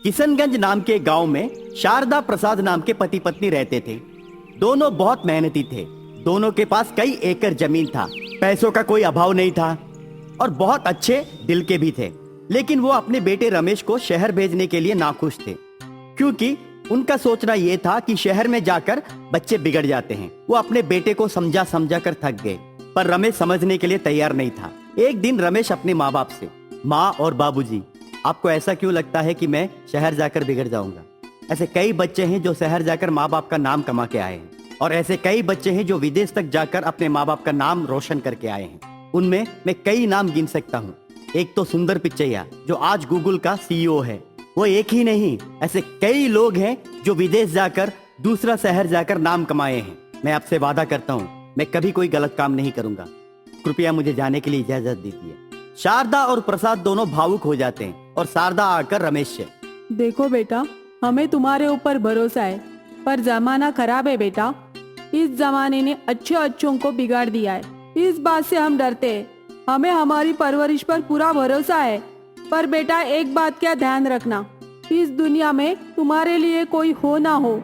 किशनगंज नाम के गांव में शारदा प्रसाद नाम के पति पत्नी रहते थे। दोनों बहुत मेहनती थे। दोनों के पास कई एकड़ जमीन था, पैसों का कोई अभाव नहीं था और बहुत अच्छे दिल के भी थे। लेकिन वो अपने बेटे रमेश को शहर भेजने के लिए नाखुश थे, क्योंकि उनका सोचना यह था कि शहर में जाकर बच्चे बिगड़ जाते हैं। वो अपने बेटे को समझा समझा कर थक गए, पर रमेश समझने के लिए तैयार नहीं था। एक दिन रमेश अपने माँ बाप से, माँ और बाबूजी, आपको ऐसा क्यों लगता है कि मैं शहर जाकर बिगड़ जाऊंगा? ऐसे कई बच्चे हैं जो शहर जाकर माँ बाप का नाम कमा के आए हैं, और ऐसे कई बच्चे हैं जो विदेश तक जाकर अपने माँ बाप का नाम रोशन करके आए हैं। उनमें मैं कई नाम गिन सकता हूँ। एक तो सुंदर पिचैया, जो आज गूगल का CEO है। वो एक ही नहीं, ऐसे कई लोग हैं जो विदेश जाकर, दूसरा शहर जाकर नाम कमाए हैं। मैं आपसे वादा करता हूँ, मैं कभी कोई गलत काम नहीं करूंगा। कृपया मुझे जाने के लिए इजाजत दीजिए। शारदा और प्रसाद दोनों भावुक हो जाते हैं और शारदा आकर रमेश से, देखो बेटा, हमें तुम्हारे ऊपर भरोसा है, पर जमाना खराब है बेटा। इस जमाने ने अच्छे अच्छों को बिगाड़ दिया है। इस बात से हम डरते हैं। हमें हमारी परवरिश पर पूरा भरोसा है, पर बेटा एक बात का ध्यान रखना, इस दुनिया में तुम्हारे लिए कोई हो ना हो,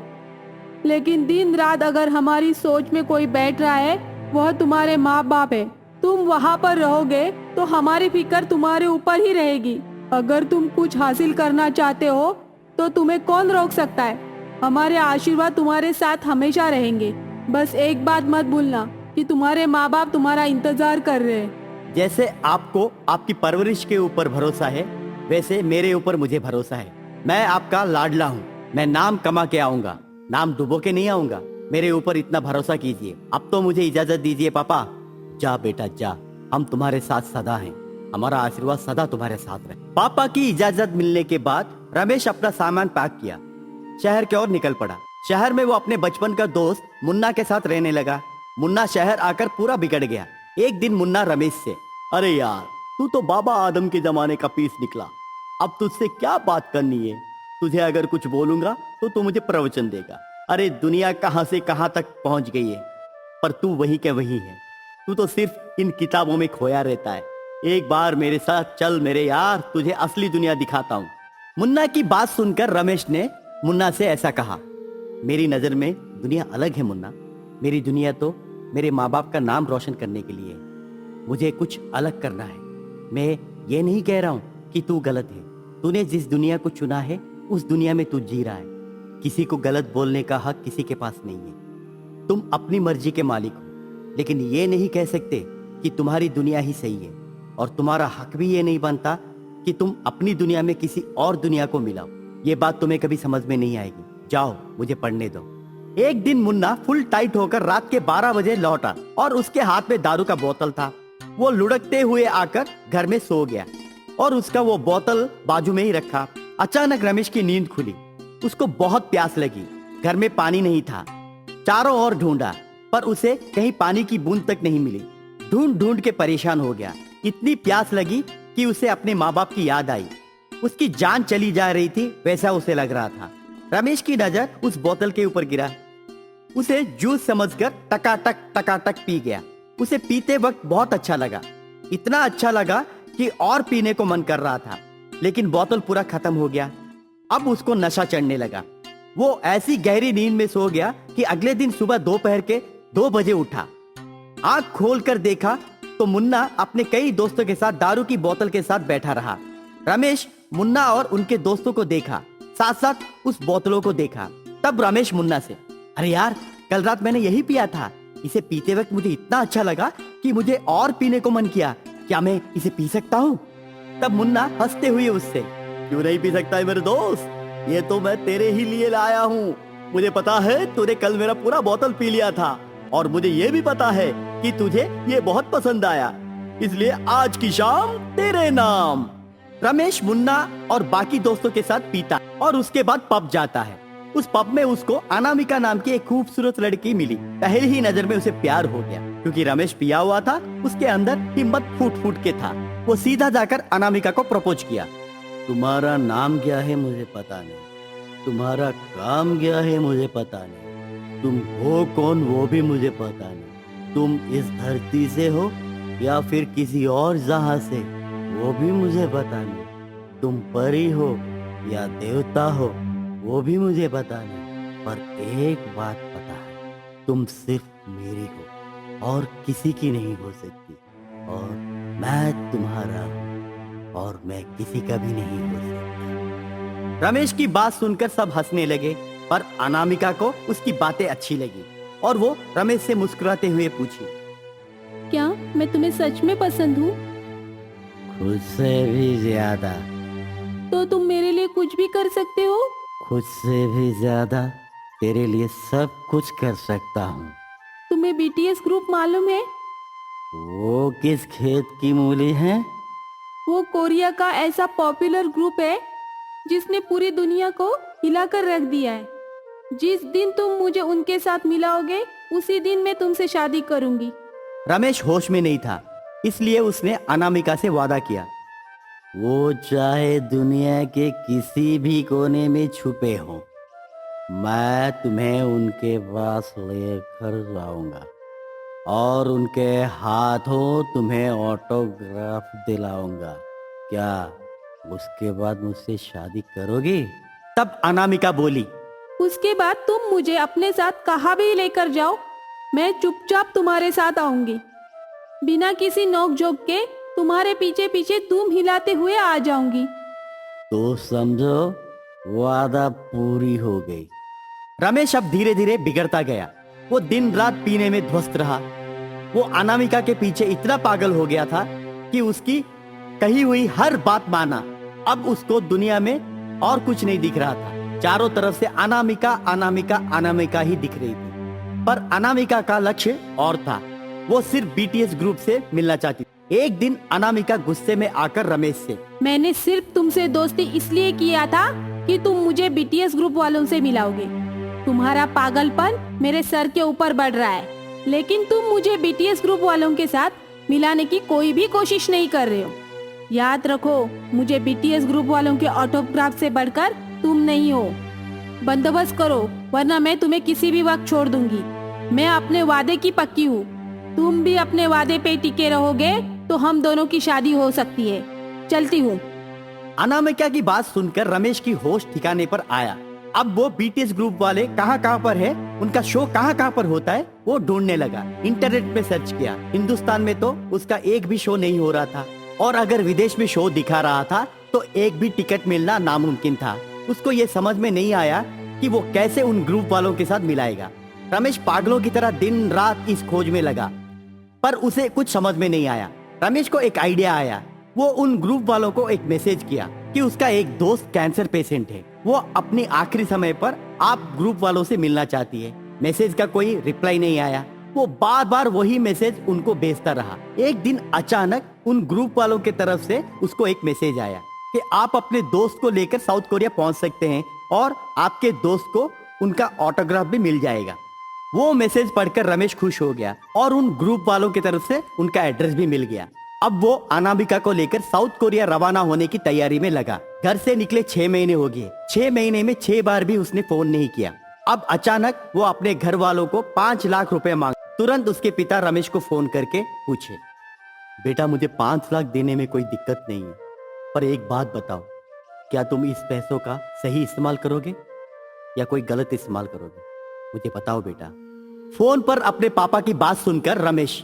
लेकिन दिन रात अगर हमारी सोच में कोई बैठ रहा है, वह तुम्हारे माँ बाप है। तुम वहाँ पर रहोगे तो हमारी फिक्र तुम्हारे ऊपर ही रहेगी। अगर तुम कुछ हासिल करना चाहते हो तो तुम्हें कौन रोक सकता है? हमारे आशीर्वाद तुम्हारे साथ हमेशा रहेंगे। बस एक बात मत भूलना कि तुम्हारे माँ बाप तुम्हारा इंतजार कर रहे हैं। जैसे आपको आपकी परवरिश के ऊपर भरोसा है, वैसे मेरे ऊपर मुझे भरोसा है। मैं आपका लाडला हूँ। मैं नाम कमा के आऊंगा, नाम डुबो के नहीं आऊंगा। मेरे ऊपर इतना भरोसा कीजिए। अब तो मुझे इजाजत दीजिए पापा। जा बेटा जा, हम तुम्हारे साथ सदा हैं। हमारा आशीर्वाद सदा तुम्हारे साथ रहे। पापा की इजाजत मिलने के बाद रमेश अपना सामान पैक किया, शहर की ओर निकल पड़ा। शहर में वो अपने बचपन का दोस्त मुन्ना के साथ रहने लगा। मुन्ना शहर आकर पूरा बिगड़ गया। एक दिन मुन्ना रमेश से, अरे यार, तू तो बाबा आदम के जमाने का पीस निकला। अब तुझसे क्या बात करनी है? तुझे अगर कुछ बोलूंगा तो तू मुझे प्रवचन देगा। अरे दुनिया कहां से कहां तक पहुंच गई है, पर तू वही के वही है। तू तो सिर्फ इन किताबों में खोया रहता है। एक बार मेरे साथ चल मेरे यार, तुझे असली दुनिया दिखाता हूँ। मुन्ना की बात सुनकर रमेश ने मुन्ना से ऐसा कहा, मेरी नजर में दुनिया अलग है मुन्ना। मेरी दुनिया तो मेरे माँ बाप का नाम रोशन करने के लिए है। मुझे कुछ अलग करना है। मैं ये नहीं कह रहा हूँ कि तू गलत है। तूने जिस दुनिया को चुना है उस दुनिया में तू जी रहा है। किसी को गलत बोलने का हक किसी के पास नहीं है। तुम अपनी मर्जी के मालिक हो, लेकिन ये नहीं कह सकते कि तुम्हारी दुनिया ही सही है, और तुम्हारा हक भी ये नहीं बनता कि तुम अपनी दुनिया में किसी और दुनिया को मिलाओ। ये बात तुम्हें कभी समझ में नहीं आएगी। जाओ, मुझे पढ़ने दो। एक दिन मुन्ना फुल टाइट होकर रात के 12 बजे लौटा और उसके हाथ में दारू का बोतल था। वो लुढ़कते हुए आकर घर में सो गया और उसका वो बोतल बाजू में ही रखा। अचानक रमेश की नींद खुली। उसको बहुत प्यास लगी। घर में पानी नहीं था। चारों ओर ढूंढा, पर उसे कहीं पानी की बूंद तक नहीं मिली। ढूंढ ढूंढ के परेशान हो गया। इतनी प्यास लगी कि उसे अपने माँ बाप की याद आई। उसकी जान चली जा रही थी, वैसा उसे लग रहा था। रमेश की नजर उस बोतल के ऊपर गिरा। उसे जूस समझकर टकाटक पी गया। उसे पीते वक्त बहुत अच्छा लगा। इतना अच्छा लगा कि और पीने को मन कर रहा था, लेकिन बोतल पूरा खत्म हो गया। अब उसको नशा चढ़ने लगा। वो ऐसी गहरी नींद में सो गया कि अगले दिन सुबह दोपहर के 2 बजे उठा। आंख खोलकर देखा तो मुन्ना अपने कई दोस्तों के साथ दारू की बोतल के साथ बैठा रहा। रमेश मुन्ना और उनके दोस्तों को देखा, साथ साथ उस बोतलों को देखा। तब रमेश मुन्ना से, अरे यार, कल रात मैंने यही पिया था। इसे पीते वक्त मुझे इतना अच्छा लगा कि मुझे और पीने को मन किया। क्या मैं इसे पी सकता हूँ? तब मुन्ना हंसते हुए उससे, क्यों नहीं पी सकता है मेरे दोस्त? ये तो मैं तेरे ही लिए लाया हूँ। मुझे पता है तूने कल मेरा पूरा बोतल पी लिया था, और मुझे ये भी पता है कि तुझे ये बहुत पसंद आया, इसलिए आज की शाम तेरे नाम। रमेश मुन्ना और बाकी दोस्तों के साथ पीता और उसके बाद पब जाता है। उस पब में उसको अनामिका नाम की एक खूबसूरत लड़की मिली। पहली ही नजर में उसे प्यार हो गया। क्योंकि रमेश पिया हुआ था, उसके अंदर हिम्मत फूट फूट के था। वो सीधा जाकर अनामिका को प्रपोज किया। तुम्हारा नाम क्या है मुझे पता नहीं, तुम्हारा काम क्या है मुझे पता नहीं, तुम हो कौन वो भी मुझे पता नहीं, तुम इस धरती से हो या फिर किसी और जहां से वो भी मुझे पता नहीं, तुम परी हो या देवता हो वो भी मुझे पता नहीं, पर एक बात पता है, तुम सिर्फ मेरी हो और किसी की नहीं हो सकती, और मैं तुम्हारा हूं और मैं किसी का भी नहीं हो सकता। रमेश की बात सुनकर सब हंसने लगे, पर अनामिका को उसकी बातें अच्छी लगी और वो रमेश से मुस्कुराते हुए पूछी, क्या मैं तुम्हें सच में पसंद हूँ? खुद से भी ज्यादा। तो तुम मेरे लिए कुछ भी कर सकते हो? खुद से भी ज्यादा तेरे लिए सब कुछ कर सकता हूँ। तुम्हें बीटीएस ग्रुप मालूम है? वो किस खेत की मूली है? वो कोरिया का ऐसा पॉपुलर ग्रुप है जिसने पूरी दुनिया को हिलाकर रख दिया है। जिस दिन तुम मुझे उनके साथ मिलाओगे उसी दिन मैं तुमसे शादी करूंगी। रमेश होश में नहीं था, इसलिए उसने अनामिका से वादा किया, वो चाहे दुनिया के किसी भी कोने में छुपे हो, मैं तुम्हें उनके पास लेकर जाऊंगा और उनके हाथों तुम्हें ऑटोग्राफ दिलाऊंगा। क्या उसके बाद मुझसे शादी करोगी? तब अनामिका बोली, उसके बाद तुम मुझे अपने साथ कहाँ भी लेकर जाओ, मैं चुपचाप तुम्हारे साथ आऊंगी। बिना किसी नोक झोंक के तुम्हारे पीछे पीछे तुम हिलाते हुए आ जाऊंगी। तो समझो वादा पूरी हो गई। रमेश अब धीरे धीरे बिगड़ता गया। वो दिन रात पीने में ध्वस्त रहा। वो अनामिका के पीछे इतना पागल हो गया था कि उसकी कही हुई हर बात माना। अब उसको दुनिया में और कुछ नहीं दिख रहा था। चारों तरफ से अनामिका अनामिका अनामिका ही दिख रही थी, पर अनामिका का लक्ष्य और था। वो सिर्फ बीटीएस ग्रुप से मिलना चाहती थी। एक दिन अनामिका गुस्से में आकर रमेश से, मैंने सिर्फ तुमसे दोस्ती इसलिए किया था कि तुम मुझे बीटीएस ग्रुप वालों से मिलाओगे। तुम्हारा पागलपन मेरे सर के ऊपर बढ़ रहा है, लेकिन तुम मुझे बीटीएस ग्रुप वालों के साथ मिलाने की कोई भी कोशिश नहीं कर रहे हो। याद रखो, मुझे बीटीएस ग्रुप वालों के ऑटोग्राफ से बढ़कर तुम नहीं हो। बंदोबस्त करो, वरना मैं तुम्हें किसी भी वक्त छोड़ दूंगी। मैं अपने वादे की पक्की हूँ। तुम भी अपने वादे पे टिके रहोगे तो हम दोनों की शादी हो सकती है। चलती हूँ। अनामिका की बात सुनकर रमेश की होश ठिकाने पर आया। अब वो बीटीएस ग्रुप वाले कहाँ पर है, उनका शो कहाँ पर होता है, वो ढूंढने लगा। इंटरनेट में सर्च किया। हिंदुस्तान में तो उसका एक भी शो नहीं हो रहा था, और अगर विदेश में शो दिखा रहा था तो एक भी टिकट मिलना नामुमकिन था। उसको ये समझ में नहीं आया कि वो कैसे उन ग्रुप वालों के साथ मिलाएगा। रमेश पागलों की तरह दिन रात इस खोज में लगा, पर उसे कुछ समझ में नहीं आया। रमेश को एक आइडिया आया। वो उन ग्रुप वालों को एक मैसेज किया कि उसका एक दोस्त कैंसर पेशेंट है, वो अपने आखिरी समय पर आप ग्रुप वालों से मिलना चाहती है। मैसेज का कोई रिप्लाई नहीं आया। वो बार बार वही मैसेज उनको भेजता रहा। एक दिन अचानक उन ग्रुप वालों की तरफ से उसको एक मैसेज आया कि आप अपने दोस्त को लेकर साउथ कोरिया पहुंच सकते हैं और आपके दोस्त को उनका ऑटोग्राफ भी मिल जाएगा। वो मैसेज पढ़कर रमेश खुश हो गया और उन ग्रुप वालों की तरफ से उनका एड्रेस भी मिल गया। अब वो अनामिका को लेकर साउथ कोरिया रवाना होने की तैयारी में लगा। घर से निकले 6 महीने हो गए। 6 महीने में 6 बार भी उसने फोन नहीं किया। अब अचानक वो अपने घर वालों को 5 लाख रुपए मांग। तुरंत उसके पिता रमेश को फोन करके पूछे, बेटा मुझे 5 लाख देने में कोई दिक्कत नहीं है, पर एक बात बताओ, क्या तुम इस पैसों का सही इस्तेमाल करोगे या कोई गलत इस्तेमाल करोगे? मुझे बताओ बेटा। फोन पर अपने पापा की बात सुनकर रमेश,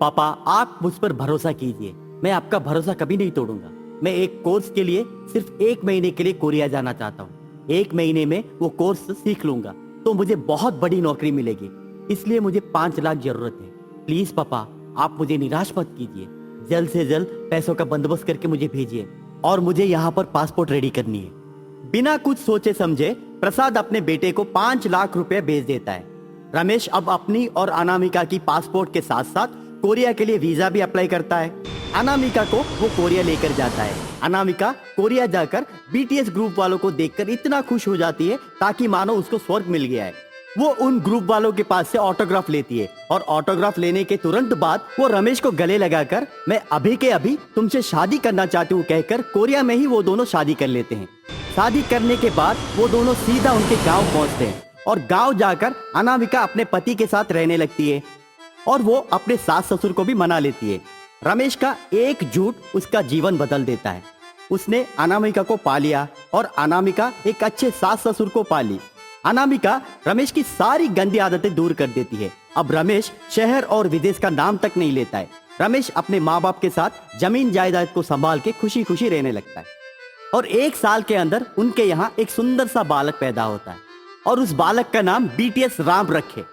पापा आप मुझ पर भरोसा कीजिए, मैं आपका भरोसा कभी नहीं तोड़ूंगा। मैं एक कोर्स के लिए सिर्फ 1 महीने के लिए कोरिया जाना चाहता हूँ। 1 महीने में वो कोर्स सीख लूंगा तो मुझे बहुत बड़ी नौकरी मिलेगी, इसलिए मुझे 5 लाख जरूरत है। प्लीज पापा आप मुझे निराश मत कीजिए, जल्द से जल्द पैसों का बंदोबस्त करके मुझे भेजिए और मुझे यहाँ पर पासपोर्ट रेडी करनी है। बिना कुछ सोचे समझे प्रसाद अपने बेटे को 5 लाख रुपए भेज देता है। रमेश अब अपनी और अनामिका की पासपोर्ट के साथ साथ कोरिया के लिए वीजा भी अप्लाई करता है। अनामिका को वो कोरिया लेकर जाता है। अनामिका कोरिया जाकर बीटीएस ग्रुप वालों को देखकर इतना खुश हो जाती है ताकि मानो उसको स्वर्ग मिल गया है। वो उन ग्रुप वालों के पास से ऑटोग्राफ लेती है और ऑटोग्राफ लेने के तुरंत बाद वो रमेश को गले लगाकर मैं अभी के अभी तुमसे शादी करना चाहती हूँ कहकर कोरिया में ही वो दोनों शादी कर लेते हैं। शादी करने के बाद वो दोनों सीधा उनके गांव पहुंचते हैं और गांव जाकर अनामिका अपने पति के साथ रहने लगती है और वो अपने सास ससुर को भी मना लेती है। रमेश का एक झूठ उसका जीवन बदल देता है। उसने अनामिका को पा लिया और अनामिका एक अच्छे सास ससुर को पा ली। अनामिका रमेश की सारी गंदी आदतें दूर कर देती है। अब रमेश शहर और विदेश का नाम तक नहीं लेता है। रमेश अपने माँ बाप के साथ जमीन जायदाद को संभाल के खुशी खुशी रहने लगता है। और 1 साल के अंदर उनके यहाँ एक सुंदर सा बालक पैदा होता है और उस बालक का नाम BTS राम रखे।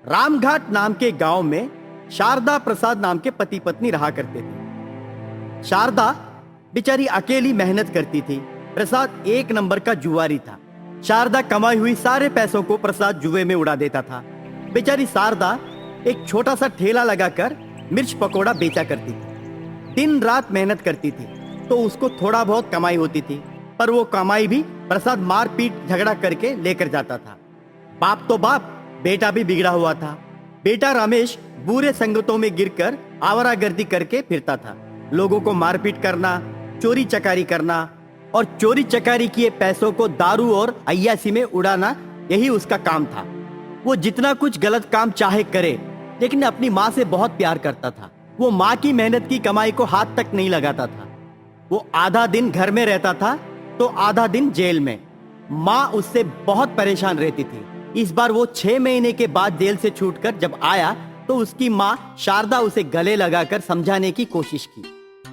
रामघाट नाम के गांव में शारदा प्रसाद नाम के पति पत्नी रहा करते थे। शारदा बेचारी अकेली मेहनत करती थी। प्रसाद 1 नंबर का जुआरी था। शारदा कमाई हुई सारे पैसों को प्रसाद जुए में उड़ा देता था। बेचारी शारदा एक छोटा सा ठेला लगाकर मिर्च पकोड़ा बेचा करती थी। दिन रात मेहनत करती थी तो उसको थोड़ा बहुत कमाई होती थी, पर वो कमाई भी प्रसाद मारपीट झगड़ा करके लेकर जाता था। बाप तो बाप, बेटा भी बिगड़ा हुआ था। बेटा रमेश बुरे संगतों में गिरकर आवारागर्दी करके फिरता था। लोगों को मारपीट करना, चोरी चकारी करना और चोरी चकारी किए पैसों को दारू और अय्यासी में उड़ाना, यही उसका काम था। वो जितना कुछ गलत काम चाहे करे, लेकिन अपनी माँ से बहुत प्यार करता था। वो माँ की मेहनत की कमाई को हाथ तक नहीं लगाता था। वो आधा दिन घर में रहता था तो आधा दिन जेल में। माँ उससे बहुत परेशान रहती थी। इस बार वो 6 महीने के बाद जेल से छूटकर जब आया तो उसकी माँ शारदा उसे गले लगाकर समझाने की कोशिश की।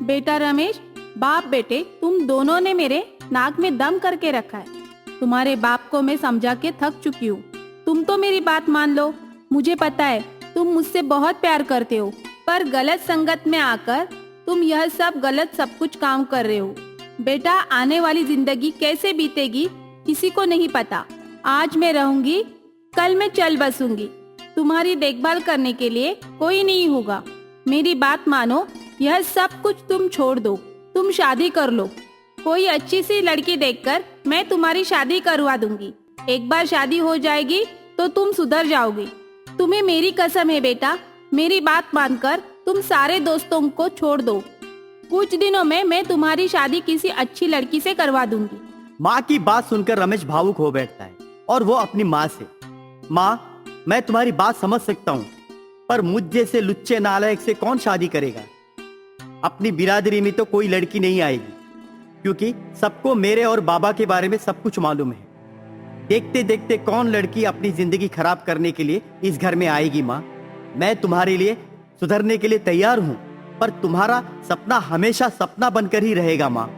बेटा रमेश, बाप बेटे तुम दोनों ने मेरे नाक में दम करके रखा है। तुम्हारे बाप को मैं समझा के थक चुकी हूँ। तुम तो मेरी बात मान लो। मुझे पता है तुम मुझसे बहुत प्यार करते हो, पर गलत संगत में आकर तुम यह सब कुछ काम कर रहे हो। बेटा, आने वाली जिंदगी कैसे बीतेगी किसी को नहीं पता। आज मैं रहूंगी, कल मैं चल बसूंगी। तुम्हारी देखभाल करने के लिए कोई नहीं होगा। मेरी बात मानो, यह सब कुछ तुम छोड़ दो। तुम शादी कर लो। कोई अच्छी सी लड़की देखकर मैं तुम्हारी शादी करवा दूंगी। एक बार शादी हो जाएगी तो तुम सुधर जाओगी। तुम्हें मेरी कसम है बेटा, मेरी बात मानकर तुम सारे दोस्तों को छोड़ दो। कुछ दिनों में मैं तुम्हारी शादी किसी अच्छी लड़की से करवा दूंगी। माँ की बात सुनकर रमेश भावुक हो बैठता है और वो अपनी माँ से, माँ मैं तुम्हारी बात समझ सकता हूँ, पर मुझ जैसे लुच्चे नालायक से कौन शादी करेगा। अपनी बिरादरी में तो कोई लड़की नहीं आएगी, क्योंकि सबको मेरे और बाबा के बारे में सब कुछ मालूम है। देखते देखते कौन लड़की अपनी जिंदगी खराब करने के लिए इस घर में आएगी। माँ, मैं तुम्हारे लिए सुधरने के लिए तैयार हूँ, पर तुम्हारा सपना हमेशा सपना बनकर ही रहेगा। माँ।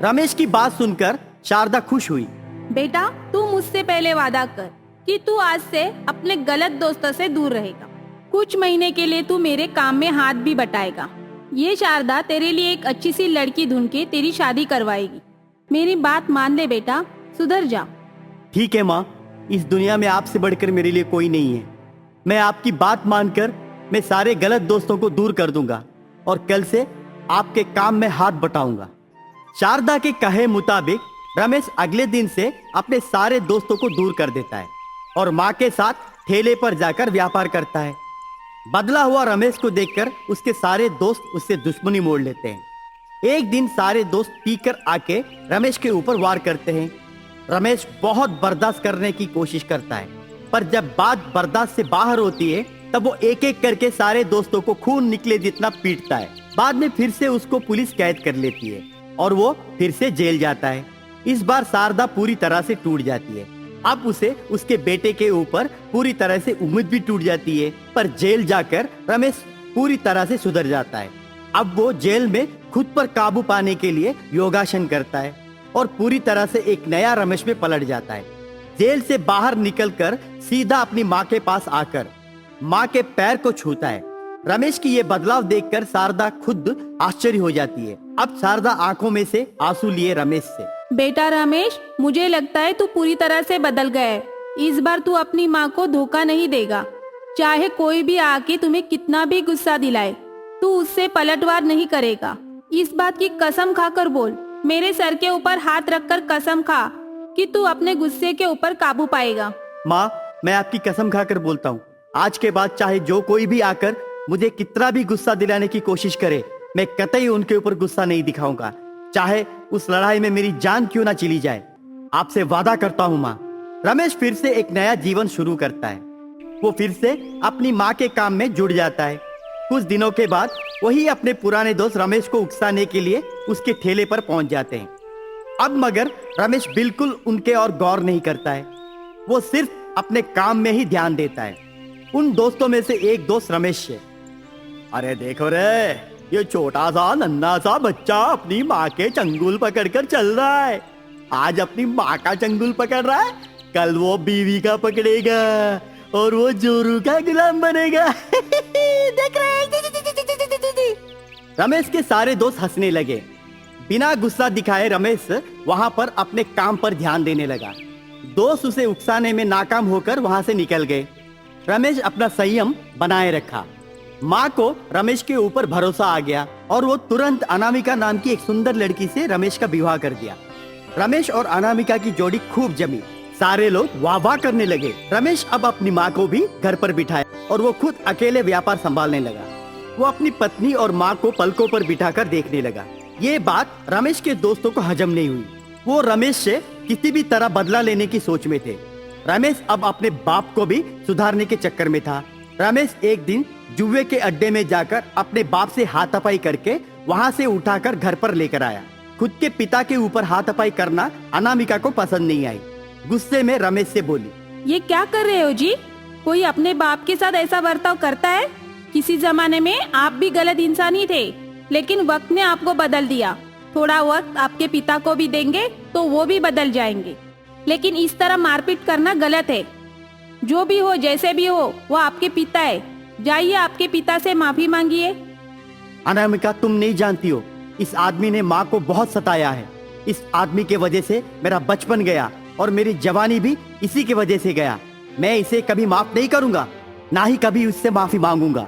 रमेश की बात सुनकर शारदा खुश हुई। बेटा, तू मुझसे पहले वादा कर कि तू आज से अपने गलत दोस्तों से दूर रहेगा। कुछ महीने के लिए तू मेरे काम में हाथ भी बटाएगा। ये शारदा तेरे लिए एक अच्छी सी लड़की ढूंढ के तेरी शादी करवाएगी। मेरी बात मान ले बेटा, सुधर जा। ठीक है माँ, इस दुनिया में आपसे बढ़कर मेरे लिए कोई नहीं है। मैं आपकी बात मानकर मैं सारे गलत दोस्तों को दूर कर दूंगा और कल से आपके काम में हाथ बटाऊंगा। शारदा के कहे मुताबिक रमेश अगले दिन से अपने सारे दोस्तों को दूर कर देता है और माँ के साथ ठेले पर जाकर व्यापार करता है। बदला हुआ रमेश को देखकर उसके सारे दोस्त उससे दुश्मनी मोड़ लेते हैं। एक दिन सारे दोस्त पीकर आके रमेश के ऊपर वार करते हैं। रमेश बहुत बर्दाश्त करने की कोशिश करता है, पर जब बात बर्दाश्त से बाहर होती है तब वो एक एक करके सारे दोस्तों को खून निकले जितना पीटता है। बाद में फिर से उसको पुलिस कैद कर लेती है और वो फिर से जेल जाता है। इस बार शारदा पूरी तरह से टूट जाती है। अब उसे उसके बेटे के ऊपर पूरी तरह से उम्मीद भी टूट जाती है, पर जेल जाकर रमेश पूरी तरह से सुधर जाता है। अब वो जेल में खुद पर काबू पाने के लिए योगासन करता है और पूरी तरह से एक नया रमेश में पलट जाता है। जेल से बाहर निकलकर सीधा अपनी माँ के पास आकर माँ के पैर को छूता है। रमेश की ये बदलाव देखकर शारदा खुद आश्चर्य हो जाती है। अब शारदा आंखों में से आंसू लिए रमेश से, बेटा रमेश, मुझे लगता है तू पूरी तरह से बदल गया है। इस बार तू अपनी माँ को धोखा नहीं देगा। चाहे कोई भी आके तुम्हें कितना भी गुस्सा दिलाए, तू उससे पलटवार नहीं करेगा। इस बात की कसम खाकर बोल। मेरे सर के ऊपर हाथ रखकर कसम खा कि तू अपने गुस्से के ऊपर काबू पाएगा। माँ, मैं आपकी कसम खाकर बोलता हूँ, आज के बाद चाहे जो कोई भी आकर मुझे कितना भी गुस्सा दिलाने की कोशिश करे, मैं कतई उनके ऊपर गुस्सा नहीं दिखाऊंगा, चाहे उस लड़ाई में मेरी जान क्यों ना चली जाए। आपसे वादा करता हूँ माँ। रमेश फिर से एक नया जीवन शुरू करता है। वो फिर से अपनी माँ के काम में जुड़ जाता है। कुछ दिनों के बाद वही अपने पुराने दोस्त रमेश को उकसाने के लिए उसके ठेले पर पहुंच जाते हैं। अब मगर रमेश बिल्कुल उनके और गौर नहीं करता है, वो सिर्फ अपने काम में ही ध्यान देता है। उन दोस्तों में से एक दोस्त रमेश है। अरे देखो रे, ये छोटा सा नन्हा सा बच्चा अपनी माँ के चंगुल पकड़कर चल रहा है। आज अपनी माँ का चंगुल पकड़ रहा है, कल वो बीवी का पकड़ेगा और वो जोरू का गुलाम बनेगा। देख रहे हैं? रमेश के सारे दोस्त हंसने लगे। बिना गुस्सा दिखाए रमेश वहां पर अपने काम पर ध्यान देने लगा। दोस्त उसे उकसाने में नाकाम होकर वहां से निकल गए। रमेश अपना संयम बनाए रखा। माँ को रमेश के ऊपर भरोसा आ गया और वो तुरंत अनामिका नाम की एक सुंदर लड़की से रमेश का विवाह कर दिया। रमेश और अनामिका की जोड़ी खूब जमी। सारे लोग वाह वाह करने लगे। रमेश अब अपनी माँ को भी घर पर बिठाया और वो खुद अकेले व्यापार संभालने लगा। वो अपनी पत्नी और माँ को पलकों पर बिठाकर देखने लगा। ये बात रमेश के दोस्तों को हजम नहीं हुई। वो रमेश से किसी भी तरह बदला लेने की सोच में थे। रमेश अब अपने बाप को भी सुधारने के चक्कर में था। रमेश एक दिन जुए के अड्डे में जाकर अपने बाप से हाथापाई करके वहां से उठाकर घर पर लेकर आया। खुद के पिता के ऊपर हाथापाई करना अनामिका को पसंद नहीं आई। गुस्से में रमेश से बोली, ये क्या कर रहे हो जी? कोई अपने बाप के साथ ऐसा बर्ताव करता है? किसी जमाने में आप भी गलत इंसान ही थे, लेकिन वक्त ने आपको बदल दिया। थोड़ा वक्त आपके पिता को भी देंगे तो वो भी बदल जाएंगे, लेकिन इस तरह मारपीट करना गलत है। जो भी हो, जैसे भी हो, वो आपके पिता है। जाइए आपके पिता से माफी मांगिए। अनामिका, तुम नहीं जानती हो, इस आदमी ने माँ को बहुत सताया है। इस आदमी के वजह से मेरा बचपन गया और मेरी जवानी भी इसी की वजह से गया। मैं इसे कभी माफ नहीं करूंगा, ना ही कभी उससे माफी मांगूंगा।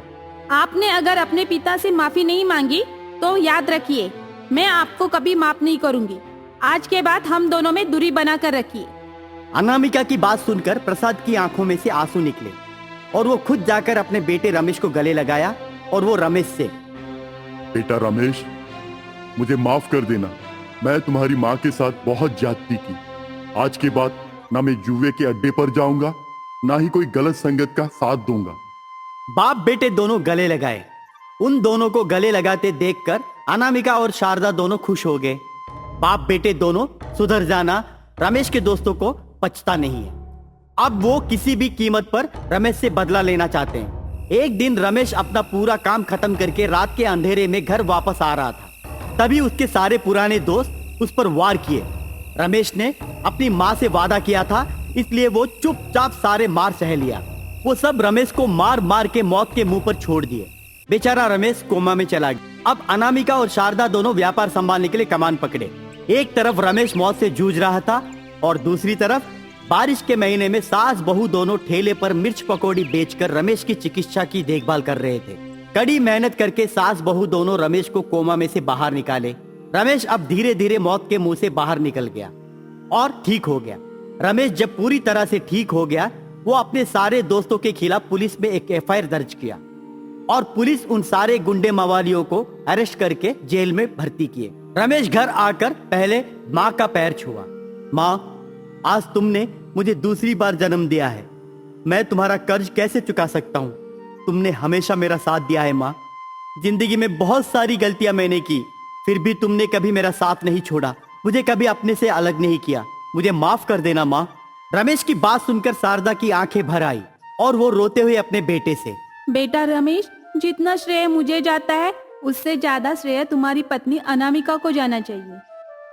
आपने अगर अपने पिता से माफी नहीं मांगी तो याद रखिए, मैं आपको कभी माफ नहीं करूंगी। आज के बाद हम दोनों में दूरी बनाकर रखिए। अनामिका की बात सुनकर प्रसाद की आंखों में से आंसू निकले और वो खुद जाकर अपने बेटे रमेश को गले लगाया और वो रमेश से, बेटा रमेश, मुझे माफ कर देना। मैं तुम्हारी माँ के साथ बहुत ज्यादती की। आज के बाद ना मैं जुए के अड्डे पर जाऊंगा, ना ही कोई गलत संगत का साथ दूंगा। बाप बेटे दोनों गले लगाए। उन दोनों को गले लगाते देखकर अनामिका और शारदा दोनों खुश हो गए। बाप बेटे दोनों सुधर जाना रमेश के दोस्तों को पछता नहीं है। अब वो किसी भी कीमत पर रमेश से बदला लेना चाहते हैं। एक दिन रमेश अपना पूरा काम खत्म करके रात के अंधेरे में घर वापस आ रहा था। तभी उसके सारे पुराने दोस्त उस पर वार किए। रमेश ने अपनी माँ से वादा किया था, इसलिए वो चुपचाप सारे मार सह लिया। वो सब रमेश को मार मार के मौत के मुंह पर छोड़ दिए। बेचारा रमेश कोमा में चला गया। अब अनामिका और शारदा दोनों व्यापार संभालने के लिए कमान पकड़े। एक तरफ रमेश मौत से जूझ रहा था और दूसरी तरफ बारिश के महीने में सास बहू दोनों ठेले पर मिर्च पकौड़ी बेचकर रमेश की चिकित्सा की देखभाल कर रहे थे। कड़ी मेहनत करके सास बहू दोनों रमेश को कोमा में से बाहर निकाले। रमेश अब धीरे धीरे मौत के मुंह से बाहर निकल गया और ठीक हो गया। रमेश जब पूरी तरह से ठीक हो गया, वो अपने सारे दोस्तों के खिलाफ पुलिस में एक एफआईआर दर्ज किया और पुलिस उन सारे गुंडे मवालियों को अरेस्ट करके जेल में भर्ती किए। रमेश घर आकर पहले माँ का पैर छुआ। माँ, आज तुमने मुझे दूसरी बार जन्म दिया है। मैं तुम्हारा कर्ज कैसे चुका सकता हूँ? तुमने हमेशा मेरा साथ दिया है माँ। जिंदगी में बहुत सारी गलतियां मैंने की, फिर भी तुमने कभी मेरा साथ नहीं छोड़ा, मुझे कभी अपने से अलग नहीं किया। मुझे माफ कर देना माँ। रमेश की बात सुनकर शारदा की आंखें भर आई और वो रोते हुए अपने बेटे से, बेटा रमेश, जितना श्रेय मुझे जाता है उससे ज्यादा श्रेय तुम्हारी पत्नी अनामिका को जाना चाहिए।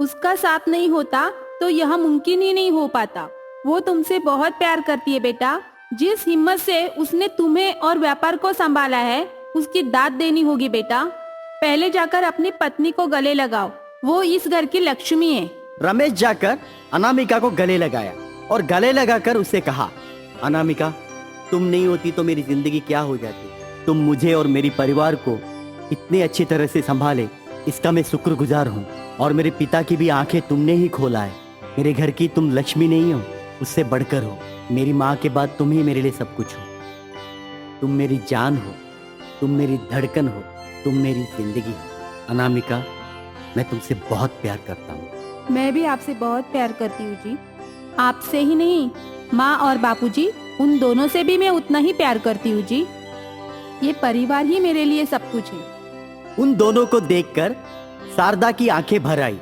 उसका साथ नहीं होता तो यह मुमकिन ही नहीं हो पाता। वो तुमसे बहुत प्यार करती है बेटा। जिस हिम्मत से उसने तुम्हें और व्यापार को संभाला है, उसकी दाद देनी होगी बेटा। पहले जाकर अपनी पत्नी को गले लगाओ, वो इस घर की लक्ष्मी है। रमेश जाकर अनामिका को गले लगाया और गले लगाकर उसे कहा, अनामिका, तुम नहीं होती तो मेरी जिंदगी क्या हो जाती। तुम मुझे और मेरी परिवार को इतने अच्छी तरह से संभाले, इसका मैं शुक्रगुजार हूँ। और मेरे पिता की भी आंखें तुमने ही खोला है। मेरे घर की तुम लक्ष्मी नहीं हो, उससे बढ़कर हो। मेरी माँ के बाद तुम ही मेरे लिए सब कुछ हो। तुम मेरी जान हो, तुम मेरी धड़कन हो, तुम मेरी जिंदगी हो। अनामिका, मैं तुमसे बहुत प्यार करता हूँ। मैं भी आपसे बहुत प्यार करती हूँ जी। आपसे ही नहीं, माँ और बापूजी, उन दोनों से भी मैं उतना ही प्यार करती हूँ जी। ये परिवार ही मेरे लिए सब कुछ है। उन दोनों को देखकर शारदा की आंखें भर आई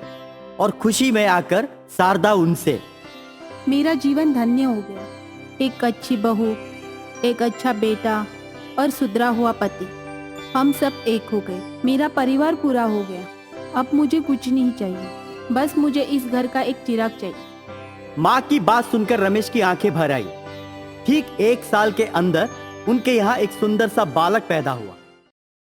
और खुशी में आकर शारदा उनसे, मेरा जीवन धन्य हो गया। एक अच्छी बहू, एक अच्छा बेटा और सुधरा हुआ पति, हम सब एक हो गए। मेरा परिवार पूरा हो गया। अब मुझे कुछ नहीं चाहिए, बस मुझे इस घर का एक चिराग चाहिए। माँ की बात सुनकर रमेश की आंखें भर आई। ठीक 1 साल के अंदर उनके यहाँ एक सुंदर सा बालक पैदा हुआ।